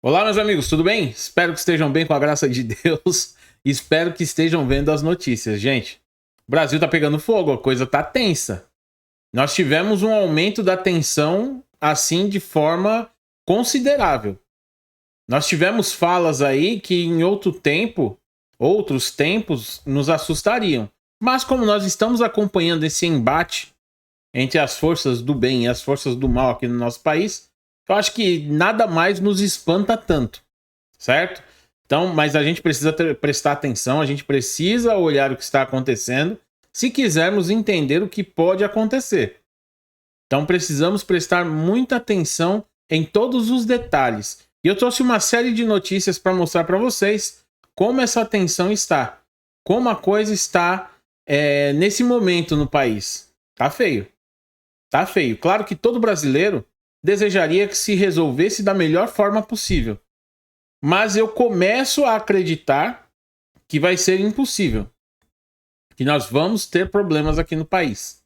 Olá, meus amigos, tudo bem? Espero que estejam bem com a graça de Deus. Espero que estejam vendo as notícias. Gente, o Brasil tá pegando fogo, a coisa tá tensa. Nós tivemos um aumento da tensão, assim, de forma considerável. Nós tivemos falas aí que em outros tempos, nos assustariam. Mas como nós estamos acompanhando esse embate entre as forças do bem e as forças do mal aqui no nosso país, eu acho que nada mais nos espanta tanto, certo? Então, mas a gente precisa prestar atenção, a gente precisa olhar o que está acontecendo se quisermos entender o que pode acontecer. Então, precisamos prestar muita atenção em todos os detalhes. E eu trouxe uma série de notícias para mostrar para vocês como essa tensão está, como a coisa está nesse momento no país. Tá feio. Tá feio. Claro que todo brasileiro desejaria que se resolvesse da melhor forma possível. Mas eu começo a acreditar que vai ser impossível. Que nós vamos ter problemas aqui no país.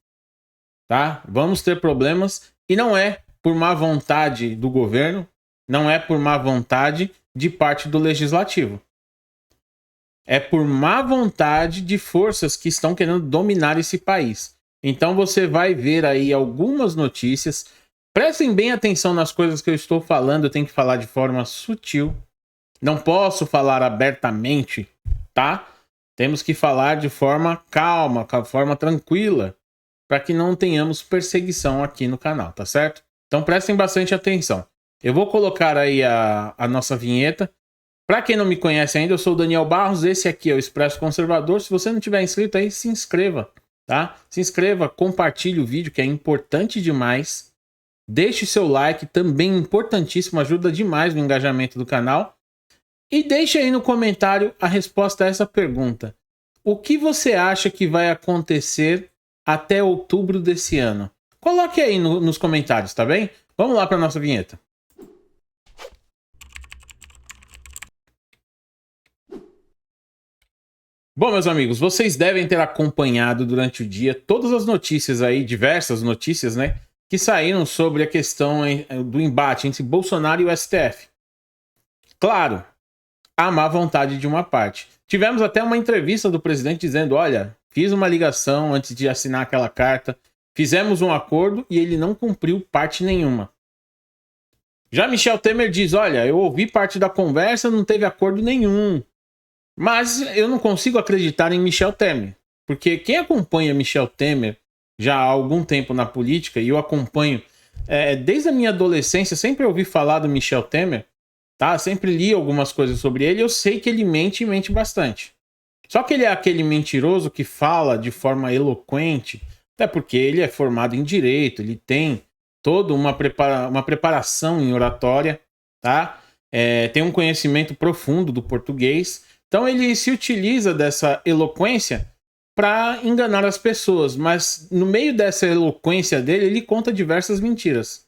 Tá? Vamos ter problemas e não é por má vontade do governo, não é por má vontade de parte do legislativo. É por má vontade de forças que estão querendo dominar esse país. Então você vai ver aí algumas notícias. Prestem bem atenção nas coisas que eu estou falando, eu tenho que falar de forma sutil. Não posso falar abertamente, tá? Temos que falar de forma calma, de forma tranquila, para que não tenhamos perseguição aqui no canal, tá certo? Então prestem bastante atenção. Eu vou colocar aí a nossa vinheta. Para quem não me conhece ainda, eu sou o Daniel Barros, esse aqui é o Expresso Conservador. Se você não tiver inscrito aí, se inscreva, tá? Se inscreva, compartilhe o vídeo, que é importante demais. Deixe seu like, também importantíssimo, ajuda demais no engajamento do canal. E deixe aí no comentário a resposta a essa pergunta. O que você acha que vai acontecer até outubro desse ano? Coloque aí nos comentários, tá bem? Vamos lá para nossa vinheta. Bom, meus amigos, vocês devem ter acompanhado durante o dia todas as notícias aí, diversas notícias, né? Que saíram sobre a questão do embate entre Bolsonaro e o STF. Claro, a má vontade de uma parte. Tivemos até uma entrevista do presidente dizendo, olha, fiz uma ligação antes de assinar aquela carta, fizemos um acordo e ele não cumpriu parte nenhuma. Já Michel Temer diz, olha, eu ouvi parte da conversa, não teve acordo nenhum. Mas eu não consigo acreditar em Michel Temer. Porque quem acompanha Michel Temer já há algum tempo na política, e eu acompanho desde a minha adolescência, sempre ouvi falar do Michel Temer, tá? Sempre li algumas coisas sobre ele, eu sei que ele mente e mente bastante. Só que ele é aquele mentiroso que fala de forma eloquente, até porque ele é formado em direito, ele tem toda uma preparação em oratória, tá? Tem um conhecimento profundo do português. Então ele se utiliza dessa eloquência para enganar as pessoas, mas no meio dessa eloquência dele, ele conta diversas mentiras.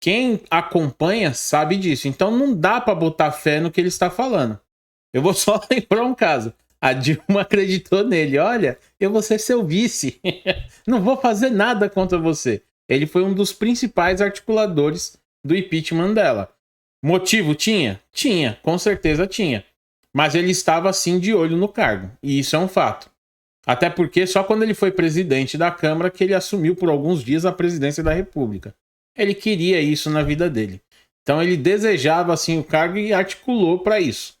Quem acompanha sabe disso, então não dá para botar fé no que ele está falando. Eu vou só lembrar um caso. A Dilma acreditou nele. Olha, eu vou ser seu vice. Não vou fazer nada contra você. Ele foi um dos principais articuladores do impeachment dela. Motivo tinha? Tinha, com certeza tinha. Mas ele estava sim de olho no cargo. E isso é um fato. Até porque só quando ele foi presidente da Câmara que ele assumiu por alguns dias a presidência da República. Ele queria isso na vida dele. Então ele desejava assim o cargo e articulou para isso.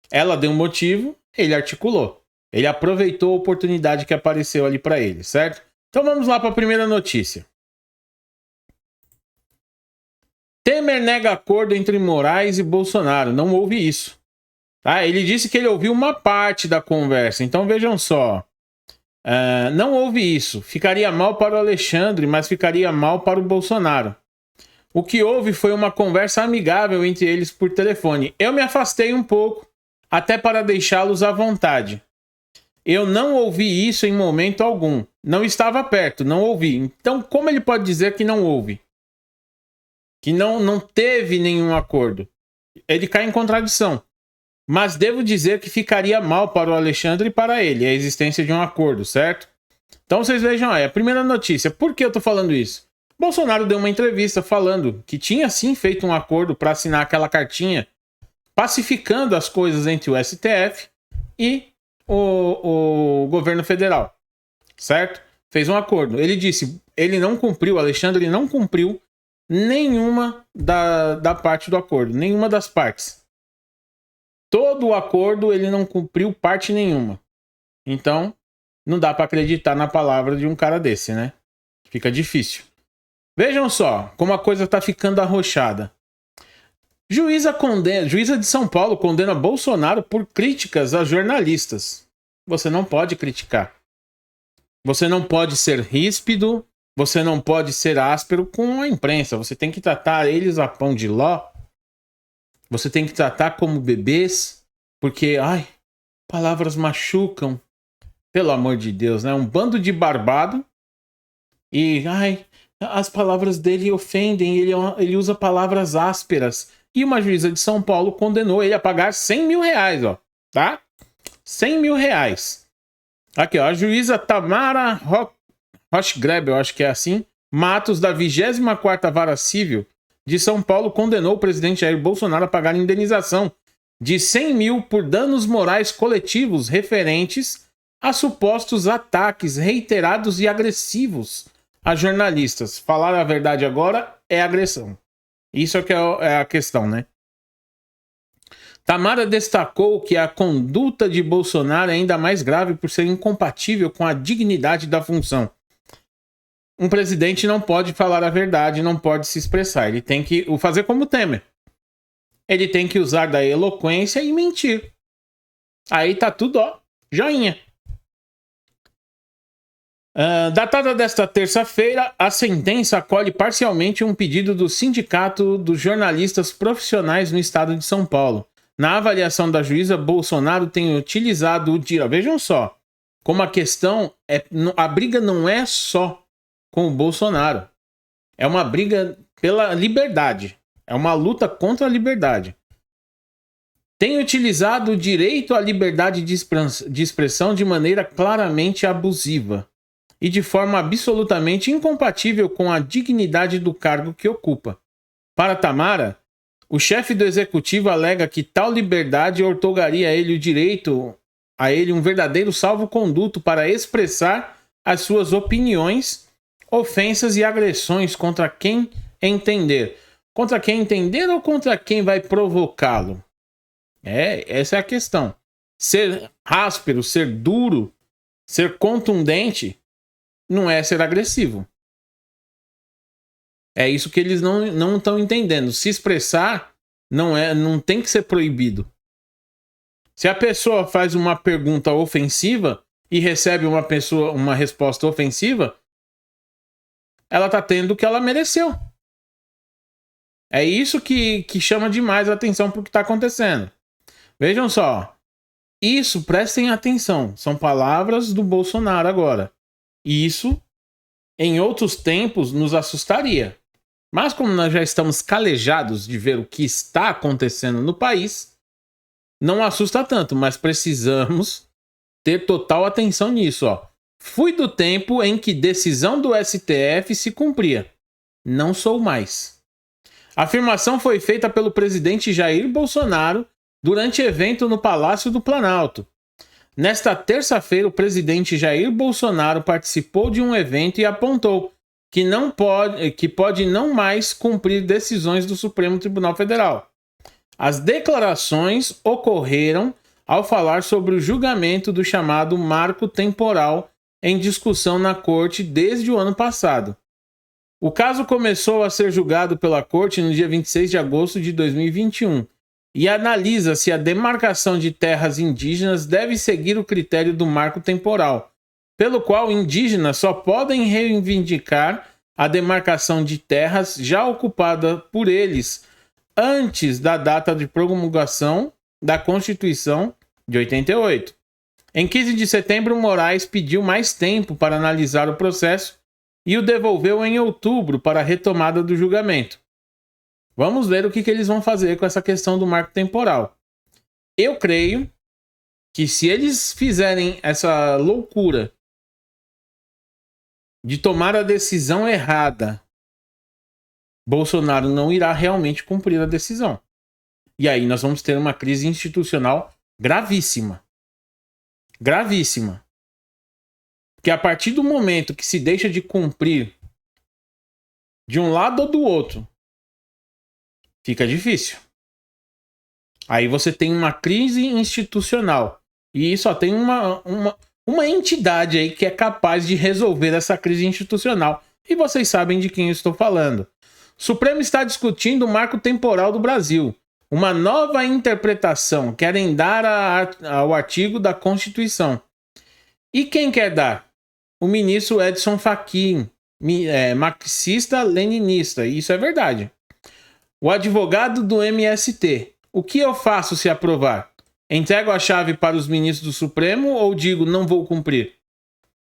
Ela deu um motivo, ele articulou. Ele aproveitou a oportunidade que apareceu ali para ele, certo? Então vamos lá para a primeira notícia. Temer nega acordo entre Moraes e Bolsonaro. Não houve isso. Tá? Ele disse que ele ouviu uma parte da conversa. Então vejam só. Não houve isso. Ficaria mal para o Alexandre, mas ficaria mal para o Bolsonaro. O que houve foi uma conversa amigável entre eles por telefone. Eu me afastei um pouco, até para deixá-los à vontade. Eu não ouvi isso em momento algum. Não estava perto, não ouvi. Então como ele pode dizer que não houve? Que não teve nenhum acordo? Ele cai em contradição. Mas devo dizer que ficaria mal para o Alexandre e para ele a existência de um acordo, certo? Então vocês vejam aí, a primeira notícia. Por que eu tô falando isso? Bolsonaro deu uma entrevista falando que tinha sim feito um acordo para assinar aquela cartinha pacificando as coisas entre o STF e o governo federal, certo? Fez um acordo. Ele disse, ele não cumpriu, Alexandre não cumpriu nenhuma da parte do acordo, nenhuma das partes. Todo o acordo ele não cumpriu parte nenhuma. Então, não dá para acreditar na palavra de um cara desse, né? Fica difícil. Vejam só como a coisa tá ficando arrochada. Juíza de São Paulo condena Bolsonaro por críticas a jornalistas. Você não pode criticar. Você não pode ser ríspido. Você não pode ser áspero com a imprensa. Você tem que tratar eles a pão de ló. Você tem que tratar como bebês. Porque, ai, palavras machucam. Pelo amor de Deus, né? Um bando de barbado. E, ai, as palavras dele ofendem. Ele usa palavras ásperas. E uma juíza de São Paulo condenou ele a pagar 100 mil reais, ó. Tá? 100 mil reais. Aqui, ó. A juíza Tamara Rochgreb, eu acho que é assim, Matos, da 24ª Vara Civil de São Paulo, condenou o presidente Jair Bolsonaro a pagar indenização de 100 mil por danos morais coletivos referentes a supostos ataques reiterados e agressivos a jornalistas. Falar a verdade agora é agressão. Isso é que é a questão, né? Tamara destacou que a conduta de Bolsonaro é ainda mais grave por ser incompatível com a dignidade da função. Um presidente não pode falar a verdade, não pode se expressar. Ele tem que fazer como Temer. Ele tem que usar da eloquência e mentir. Aí tá tudo, ó, joinha. Datada desta terça-feira, a sentença acolhe parcialmente um pedido do Sindicato dos Jornalistas Profissionais no estado de São Paulo. Na avaliação da juíza, Bolsonaro tem utilizado o direito. Vejam só, como a questão é. A briga não é só com o Bolsonaro. É uma briga pela liberdade. É uma luta contra a liberdade. Tem utilizado o direito à liberdade de expressão de maneira claramente abusiva e de forma absolutamente incompatível com a dignidade do cargo que ocupa. Para Tamara, o chefe do executivo alega que tal liberdade outorgaria a ele o direito a ele um verdadeiro salvo-conduto para expressar as suas opiniões, ofensas e agressões contra quem entender. Contra quem entender ou contra quem vai provocá-lo? Essa é a questão. Ser áspero, ser duro, ser contundente não é ser agressivo. É isso que eles não estão entendendo. Se expressar não tem que ser proibido. Se a pessoa faz uma pergunta ofensiva e recebe uma resposta ofensiva, ela está tendo o que ela mereceu. É isso que chama demais a atenção para o que está acontecendo. Vejam só. Isso, prestem atenção. São palavras do Bolsonaro agora. Isso, em outros tempos, nos assustaria. Mas como nós já estamos calejados de ver o que está acontecendo no país, não assusta tanto, mas precisamos ter total atenção nisso. Ó. Fui do tempo em que decisão do STF se cumpria. Não sou mais. A afirmação foi feita pelo presidente Jair Bolsonaro durante evento no Palácio do Planalto. Nesta terça-feira, o presidente Jair Bolsonaro participou de um evento e apontou que pode não mais cumprir decisões do Supremo Tribunal Federal. As declarações ocorreram ao falar sobre o julgamento do chamado marco temporal em discussão na Corte desde o ano passado. O caso começou a ser julgado pela Corte no dia 26 de agosto de 2021 e analisa se a demarcação de terras indígenas deve seguir o critério do marco temporal, pelo qual indígenas só podem reivindicar a demarcação de terras já ocupada por eles antes da data de promulgação da Constituição de 88. Em 15 de setembro, Moraes pediu mais tempo para analisar o processo e o devolveu em outubro para a retomada do julgamento. Vamos ver o que eles vão fazer com essa questão do marco temporal. Eu creio que se eles fizerem essa loucura de tomar a decisão errada Bolsonaro não irá realmente cumprir a decisão. E aí nós vamos ter uma crise institucional gravíssima. Gravíssima. Porque a partir do momento que se deixa de cumprir de um lado ou do outro, fica difícil. Aí você tem uma crise institucional. E só tem uma entidade aí que é capaz de resolver essa crise institucional. E vocês sabem de quem eu estou falando. O Supremo está discutindo o marco temporal do Brasil. Uma nova interpretação. Querem dar ao artigo da Constituição. E quem quer dar? O ministro Edson Fachin, marxista-leninista. Isso é verdade. O advogado do MST. O que eu faço se aprovar? Entrego a chave para os ministros do Supremo ou digo não vou cumprir?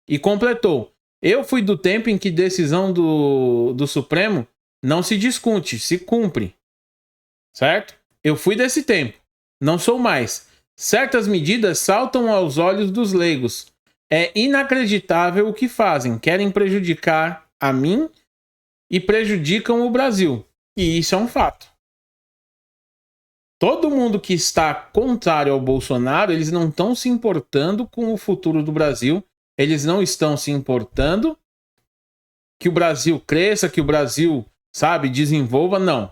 E completou. Eu fui do tempo em que decisão do Supremo não se discute, se cumpre. Certo? Eu fui desse tempo. Não sou mais. Certas medidas saltam aos olhos dos leigos. É inacreditável o que fazem. Querem prejudicar a mim e prejudicam o Brasil. E isso é um fato. Todo mundo que está contrário ao Bolsonaro, eles não estão se importando com o futuro do Brasil. Eles não estão se importando que o Brasil cresça, que o Brasil, sabe, desenvolva. Não.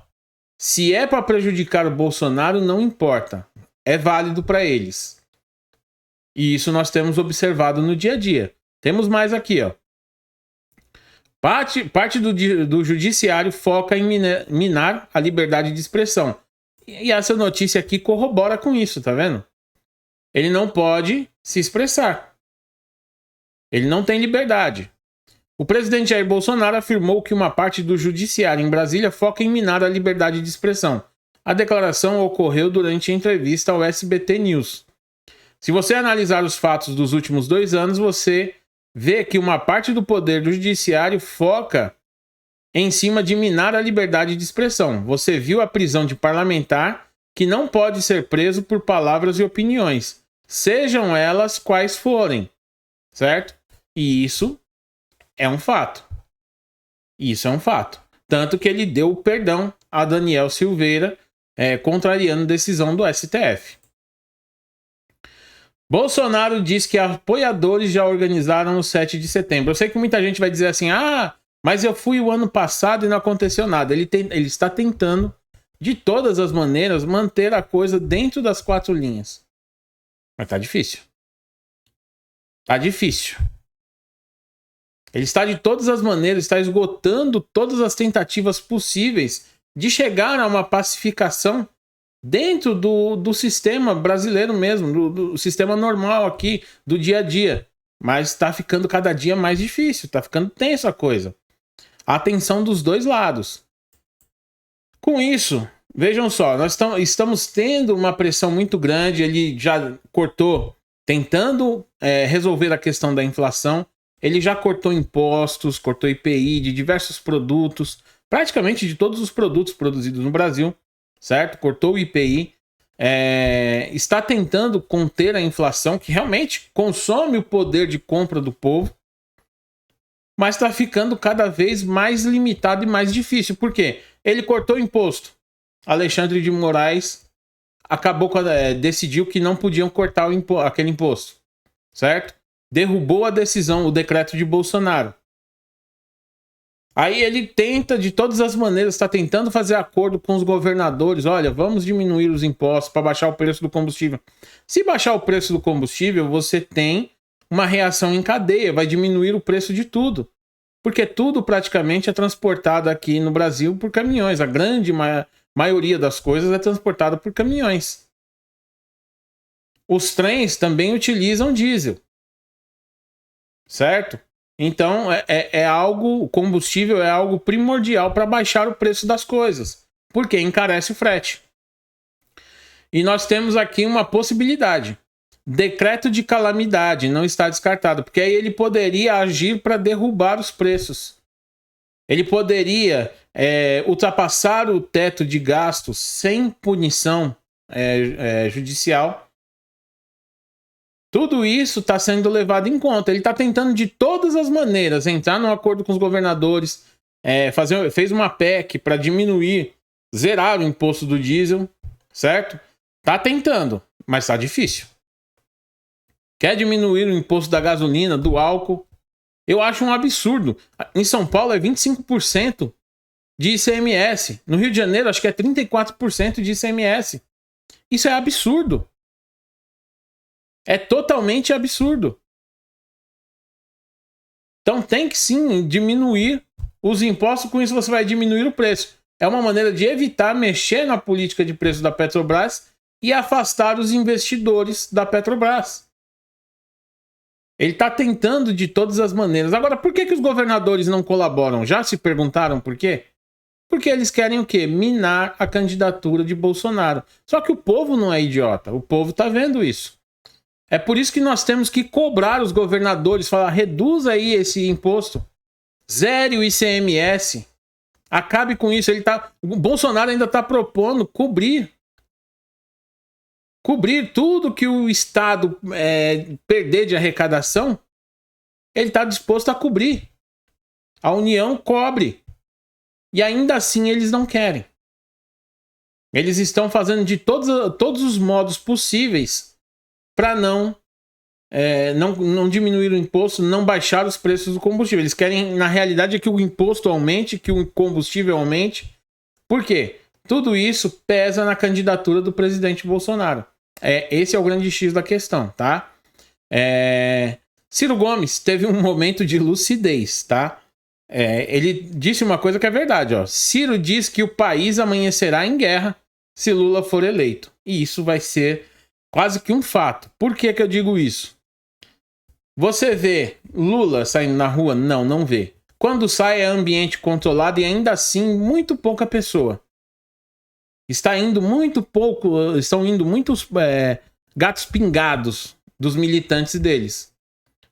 Se é para prejudicar o Bolsonaro, não importa. É válido para eles. E isso nós temos observado no dia a dia. Temos mais aqui, ó. Parte do judiciário foca em minar a liberdade de expressão. E essa notícia aqui corrobora com isso, tá vendo? Ele não pode se expressar. Ele não tem liberdade. O presidente Jair Bolsonaro afirmou que uma parte do judiciário em Brasília foca em minar a liberdade de expressão. A declaração ocorreu durante a entrevista ao SBT News. Se você analisar os fatos dos últimos 2 anos, você vê que uma parte do poder do judiciário foca em cima de minar a liberdade de expressão. Você viu a prisão de parlamentar que não pode ser preso por palavras e opiniões, sejam elas quais forem, certo? E isso é um fato. Isso é um fato. Tanto que ele deu perdão a Daniel Silveira, contrariando decisão do STF. Bolsonaro diz que apoiadores já organizaram o 7 de setembro. Eu sei que muita gente vai dizer assim, mas eu fui o ano passado e não aconteceu nada. Ele está tentando, de todas as maneiras, manter a coisa dentro das 4 linhas. Mas tá difícil. Tá difícil. Ele está de todas as maneiras, está esgotando todas as tentativas possíveis de chegar a uma pacificação dentro do sistema brasileiro mesmo, do sistema normal aqui, do dia a dia. Mas está ficando cada dia mais difícil, está ficando tenso a coisa. A tensão dos dois lados. Com isso, vejam só, nós estamos tendo uma pressão muito grande, ele já cortou, tentando resolver a questão da inflação, ele já cortou impostos, cortou IPI de diversos produtos, praticamente de todos os produtos produzidos no Brasil, certo? Cortou o IPI, está tentando conter a inflação, que realmente consome o poder de compra do povo, mas está ficando cada vez mais limitado e mais difícil. Por quê? Ele cortou o imposto. Alexandre de Moraes decidiu que não podiam cortar aquele imposto, certo? Derrubou a decisão, o decreto de Bolsonaro. Aí ele tenta, de todas as maneiras, está tentando fazer acordo com os governadores. Olha, vamos diminuir os impostos para baixar o preço do combustível. Se baixar o preço do combustível, você tem uma reação em cadeia, vai diminuir o preço de tudo. Porque tudo praticamente é transportado aqui no Brasil por caminhões. A grande maioria das coisas é transportada por caminhões. Os trens também utilizam diesel. Certo? Então, o combustível é algo primordial para baixar o preço das coisas, porque encarece o frete. E nós temos aqui uma possibilidade. Decreto de calamidade não está descartado, porque aí ele poderia agir para derrubar os preços. Ele poderia ultrapassar o teto de gastos sem punição judicial. Tudo isso está sendo levado em conta. Ele está tentando de todas as maneiras entrar num acordo com os governadores, fez uma PEC para diminuir, zerar o imposto do diesel, certo? Tá tentando, mas tá difícil. Quer diminuir o imposto da gasolina, do álcool? Eu acho um absurdo. Em São Paulo é 25% de ICMS. No Rio de Janeiro acho que é 34% de ICMS. Isso é absurdo. É totalmente absurdo. Então tem que sim diminuir os impostos, com isso você vai diminuir o preço. É uma maneira de evitar mexer na política de preço da Petrobras e afastar os investidores da Petrobras. Ele está tentando de todas as maneiras. Agora, por que os governadores não colaboram? Já se perguntaram por quê? Porque eles querem o quê? Minar a candidatura de Bolsonaro. Só que o povo não é idiota. O povo está vendo isso. É por isso que nós temos que cobrar os governadores, falar, reduza aí esse imposto. Zere o ICMS. Acabe com isso. O Bolsonaro ainda está propondo cobrir tudo que o Estado perder de arrecadação. Ele está disposto a cobrir. A União cobre. E ainda assim eles não querem. Eles estão fazendo de todos os modos possíveis para não diminuir o imposto, não baixar os preços do combustível. Eles querem, na realidade, que o imposto aumente, que o combustível aumente. Por quê? Tudo isso pesa na candidatura do presidente Bolsonaro. Esse é o grande X da questão, tá? Ciro Gomes teve um momento de lucidez, tá? Ele disse uma coisa que é verdade, ó. Ciro diz que o país amanhecerá em guerra se Lula for eleito. E isso vai ser quase que um fato. Por que eu digo isso? Você vê Lula saindo na rua? Não, não vê. Quando sai é ambiente controlado e ainda assim muito pouca pessoa. Estão indo muitos gatos pingados dos militantes deles.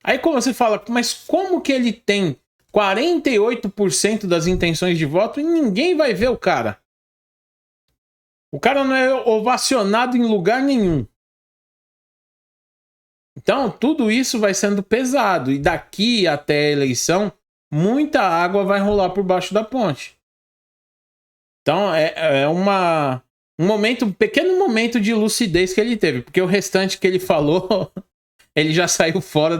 Aí como você fala, mas como que ele tem 48% das intenções de voto e ninguém vai ver o cara? O cara não é ovacionado em lugar nenhum. Então, tudo isso vai sendo pesado. E daqui até a eleição, muita água vai rolar por baixo da ponte. Então, um pequeno momento de lucidez que ele teve. Porque o restante que ele falou, ele já saiu fora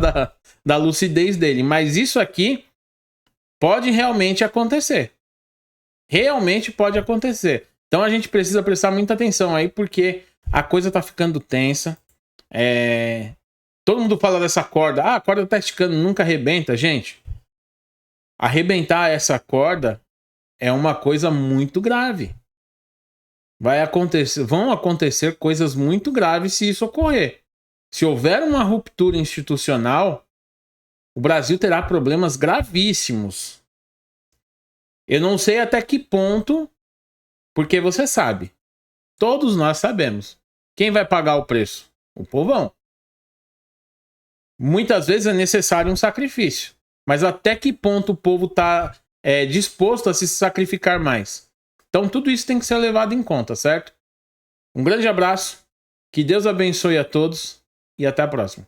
da lucidez dele. Mas isso aqui pode realmente acontecer. Realmente pode acontecer. Então, a gente precisa prestar muita atenção aí, porque a coisa tá ficando tensa. Todo mundo fala dessa corda. A corda tá esticando, nunca arrebenta. Gente, arrebentar essa corda é uma coisa muito grave. Vão acontecer coisas muito graves se isso ocorrer. Se houver uma ruptura institucional, o Brasil terá problemas gravíssimos. Eu não sei até que ponto, porque você sabe. Todos nós sabemos. Quem vai pagar o preço? O povão. Muitas vezes é necessário um sacrifício. Mas até que ponto o povo está disposto a se sacrificar mais? Então tudo isso tem que ser levado em conta, certo? Um grande abraço. Que Deus abençoe a todos. E até a próxima.